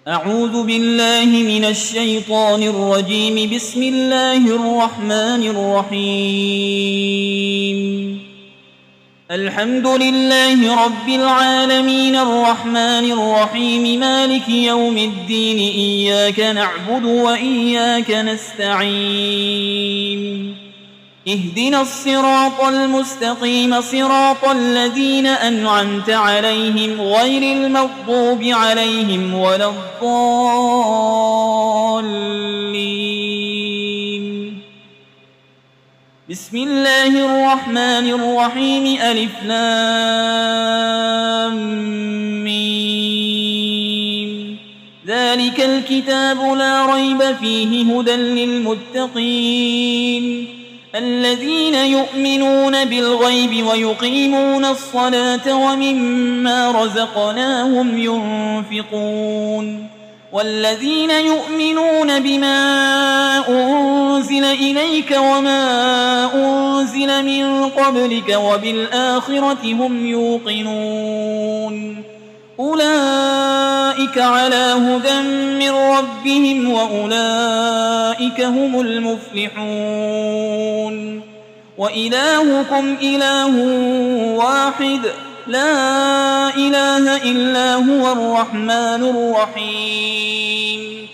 أعوذ بالله من الشيطان الرجيم. بسم الله الرحمن الرحيم. الحمد لله رب العالمين الرحمن الرحيم مالك يوم الدين. إياك نعبد وإياك نستعين. اهدنا الصراط المستقيم صراط الذين أنعمت عليهم غير المغضوب عليهم ولا الضالين. بسم الله الرحمن الرحيم. ألف لام ميم. ذلك الكتاب لا ريب فيه هدى للمتقين الذين يؤمنون بالغيب ويقيمون الصلاة ومما رزقناهم ينفقون والذين يؤمنون بما أنزل إليك وما أنزل من قبلك وبالآخرة هم يوقنون أولئك على هدى من ربهم وأولئك هم المفلحون. وإلهكم إله واحد لا إله إلا هو الرحمن الرحيم.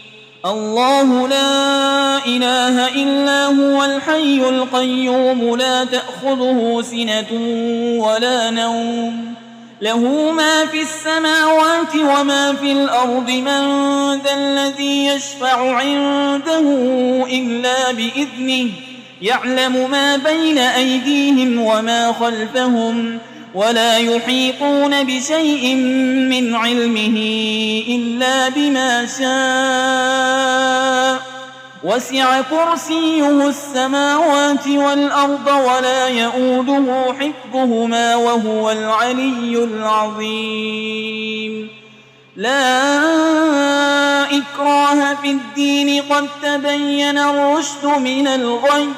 الله لا إله إلا هو الحي القيوم لا تأخذه سنة ولا نوم له ما في السماوات وما في الأرض. من ذا الذي يشفع عنده إلا بإذنه يعلم ما بين أيديهم وما خلفهم ولا يحيطون بشيء من علمه إلا بما شاء. وسع كرسيه السماوات والأرض ولا يئوده حفظهما وهو العلي العظيم. لا إكراه في الدين قد تبين الرشد من الغي.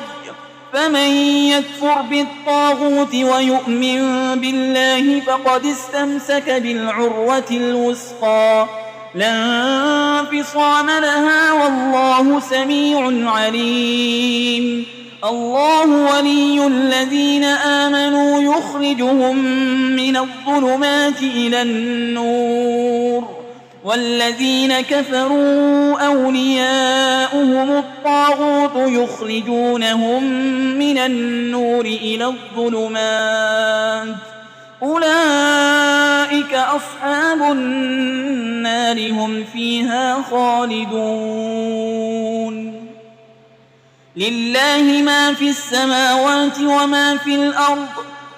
فمن يكفر بالطاغوت ويؤمن بالله فقد استمسك بالعروة الوثقى لا انفصام لها والله سميع عليم. الله ولي الذين آمنوا يخرجهم من الظلمات إلى النور والذين كفروا أولياؤهم الطاغوت يخرجونهم من النور إلى الظلمات أولئك أصحاب النار هم فيها خالدون. لله ما في السماوات وما في الأرض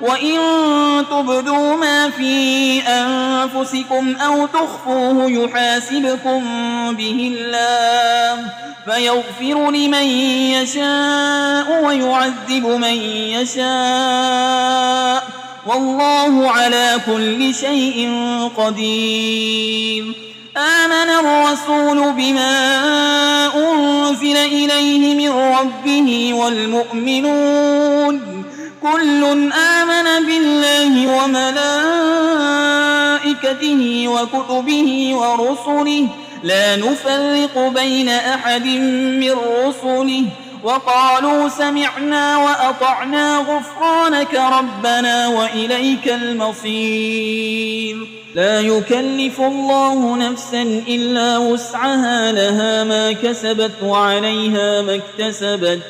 وإن تبدوا ما في أنفسكم أو تخفوه يحاسبكم به الله فيغفر لمن يشاء ويعذب من يشاء والله على كل شيء قدير. آمن الرسول بما أنزل إليه من ربه والمؤمنون كل آمن بالله وملائكته وكتبه ورسله لا نفرق بين أحد من رسله وقالوا سمعنا وأطعنا غفرانك ربنا وإليك المصير. لا يكلف الله نفسا إلا وسعها لها ما كسبت وعليها ما اكتسبت.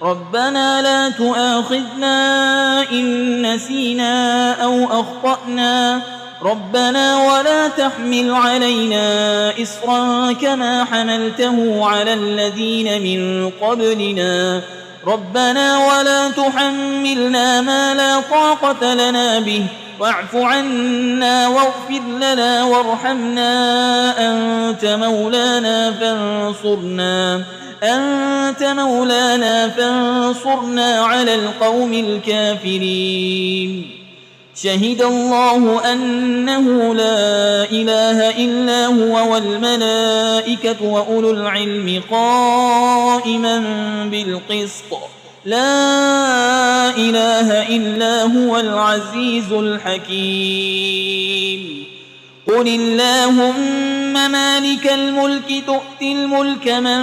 ربنا لا تؤاخذنا إن نسينا أو أخطأنا ربنا ولا تحمل علينا إصرا كما حملته على الذين من قبلنا ربنا ولا تحملنا ما لا طاقة لنا به واعف عنا واغفر لنا وارحمنا أنت مولانا فانصرنا على القوم الكافرين. شهد الله أنه لا إله إلا هو والملائكة وأولو العلم قائما بالقسط لا إله إلا هو العزيز الحكيم. قل اللهم مالك الملك تؤتي الملك من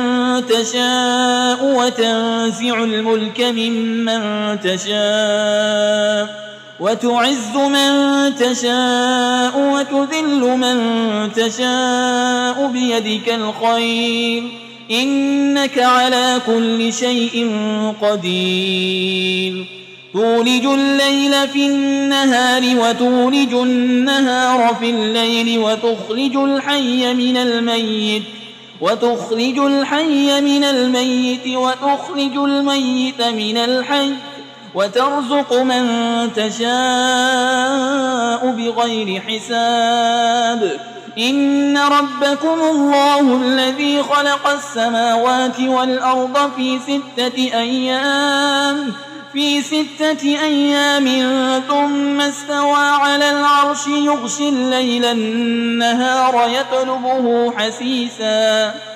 تشاء وتنزع الملك ممن تشاء وتعز من تشاء وتذل من تشاء بيدك الخير إنك على كل شيء قدير تولج الليل في النهار وتولج النهار في الليل وتخرج الحي من الميت وتخرج الميت من الحي وترزق من تشاء بغير حساب إن ربكم الله الذي خلق السماوات والأرض في 6 أيام ثم استوى على العرش يغشي الليل النهار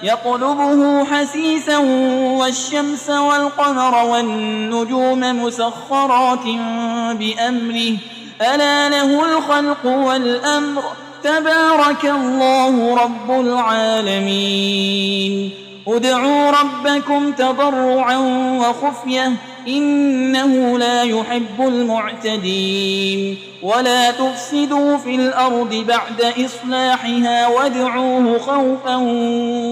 يطلبه حسيسا والشمس والقمر والنجوم مسخرات بأمره ألا له الخلق والأمر تبارك الله رب العالمين ادعوا ربكم تضرعا وخفية إنه لا يحب المعتدين ولا تفسدوا في الأرض بعد إصلاحها وادعوه خوفا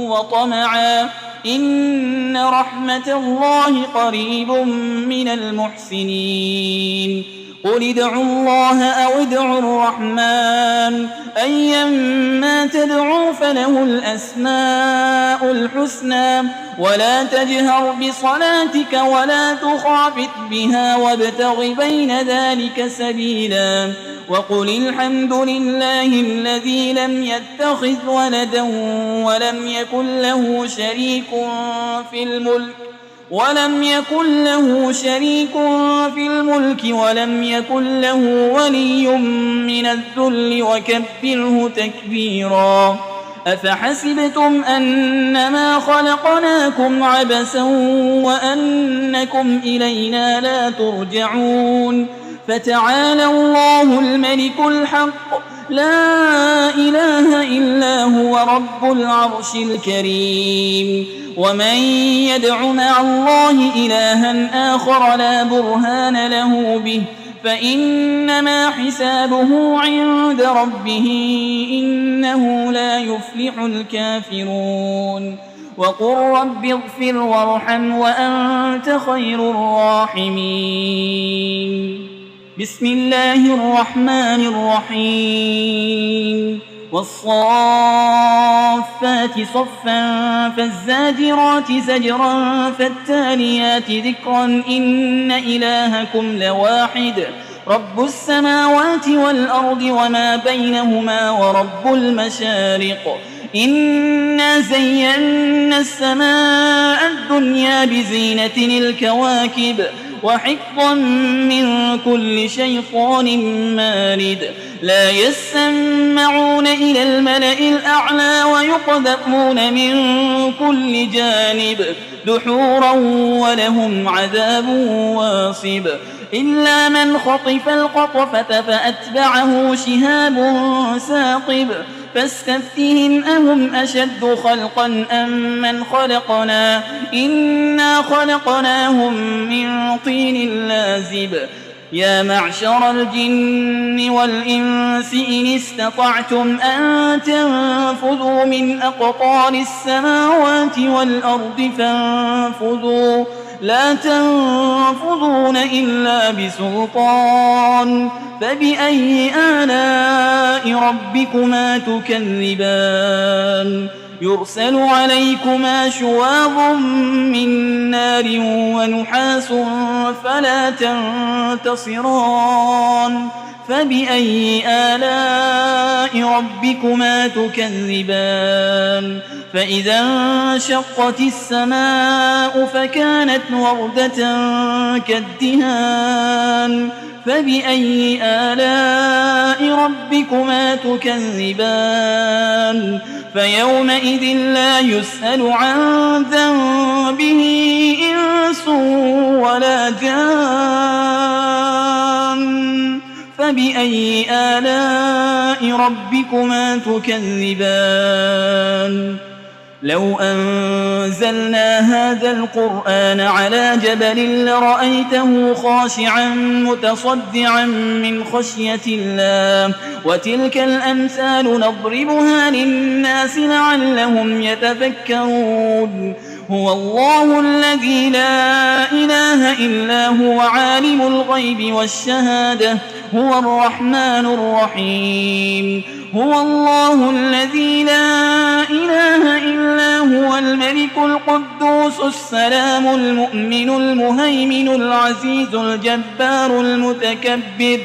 وطمعا إن رحمة الله قريب من المحسنين قل ادعوا الله أو ادعوا الرحمن أيما تدعوا فله الأسماء الحسنى ولا تجهر بصلاتك ولا تخافت بها وابتغ بين ذلك سبيلا وقل الحمد لله الذي لم يتخذ ولدا ولم يكن له شريك في الملك ولم يكن له ولي من الذل وكبره تكبيرا أفحسبتم أنما خلقناكم عبثا وأنكم إلينا لا ترجعون فتعالى الله الملك الحق لا إله إلا هو رب العرش الكريم ومن يدع مع الله إلها آخر لا برهان له به فإنما حسابه عند ربه إنه لا يفلح الكافرون وقل رب اغفر وارحم وأنت خير الراحمين بسم الله الرحمن الرحيم والصافات صفا فالزاجرات زجرا فالتاليات ذكرا إن إلهكم لواحد رب السماوات والأرض وما بينهما ورب المشارق إنا زينا السماء الدنيا بزينة الكواكب وحفظا من كل شيطان مارد لا يسمعون إلى الملأ الأعلى ويقذفون من كل جانب دحورا ولهم عذاب واصب إلا من خطف القطفة فأتبعه شهاب ثاقب فاستفتهم أهم أشد خلقا أم من خلقنا إنا خلقناهم من طين لازب يا معشر الجن والإنس إن استطعتم أن تنفذوا من أقطار السماوات والأرض فانفذوا لا تنفذون إلا بسلطان فبأي آلاء ربكما تكذبان يرسل عليكما شواظ من نار ونحاس فلا تنتصران فبأي آلاء ربكما تكذبان فإذا انشقت السماء فكانت وردة كالدهان فبأي آلاء ربكما تكذبان فيومئذ لا يسأل عن ذنبه إنس ولا جان فبأي آلاء ربكما تكذبان لو أنزلنا هذا القرآن على جبل لرأيته خاشعا متصدعا من خشية الله وتلك الأمثال نضربها للناس لعلهم يتفكرون هو الله الذي لا إله إلا هو عالم الغيب والشهادة هو الرحمن الرحيم هو الله الذي لا إله إلا هو الملك القدوس السلام المؤمن المهيمن العزيز الجبار المتكبر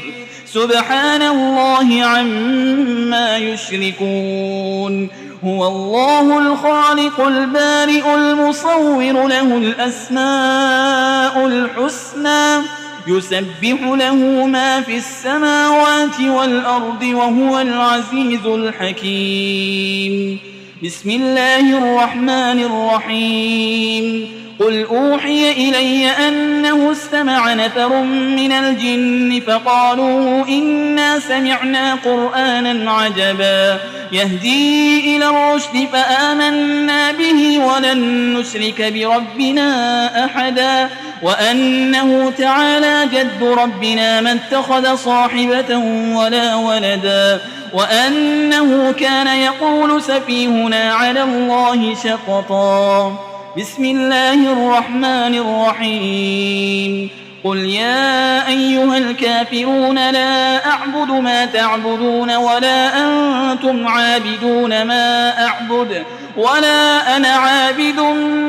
سبحان الله عما يشركون هو الله الخالق البارئ المصور له الأسماء الحسنى يسبح له ما في السماوات والأرض وهو العزيز الحكيم بسم الله الرحمن الرحيم قل أوحي إلي أنه استمع نفر من الجن فقالوا إنا سمعنا قرآنا عجبا يهدي إلى الرشد فآمنا به ولن نشرك بربنا أحدا وأنه تعالى جد ربنا ما اتخذ صاحبة ولا ولدا وأنه كان يقول سفيهنا على الله شططا بسم الله الرحمن الرحيم قل يا أيها الكافرون لا أعبد ما تعبدون ولا أنتم عابدون ما أعبد ولا أنا عابد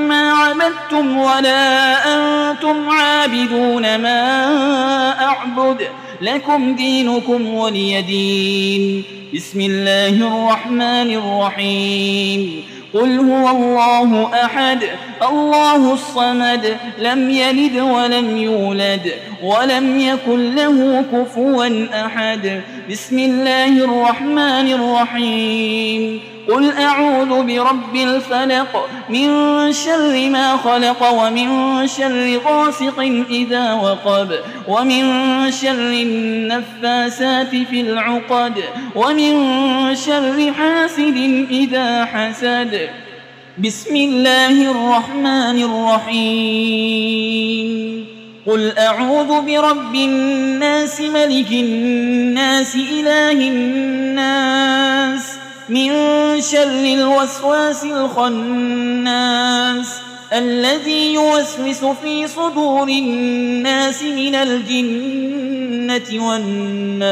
ما عبدتم ولا أنتم عابدون ما أعبد لكم دينكم ولي دين بسم الله الرحمن الرحيم قل هو الله أحد الله الصمد لم يلد ولم يولد ولم يكن له كفوا أحد بسم الله الرحمن الرحيم قل أعوذ برب الفلق من شر ما خلق ومن شر غاسق إذا وقب ومن شر النفاسات في العقد ومن شر حاسد إذا حسد بسم الله الرحمن الرحيم قل أعوذ برب الناس ملك الناس إله الناس من شر الوسواس الخناس الذي يوسوس في صدور الناس من الجنة والناس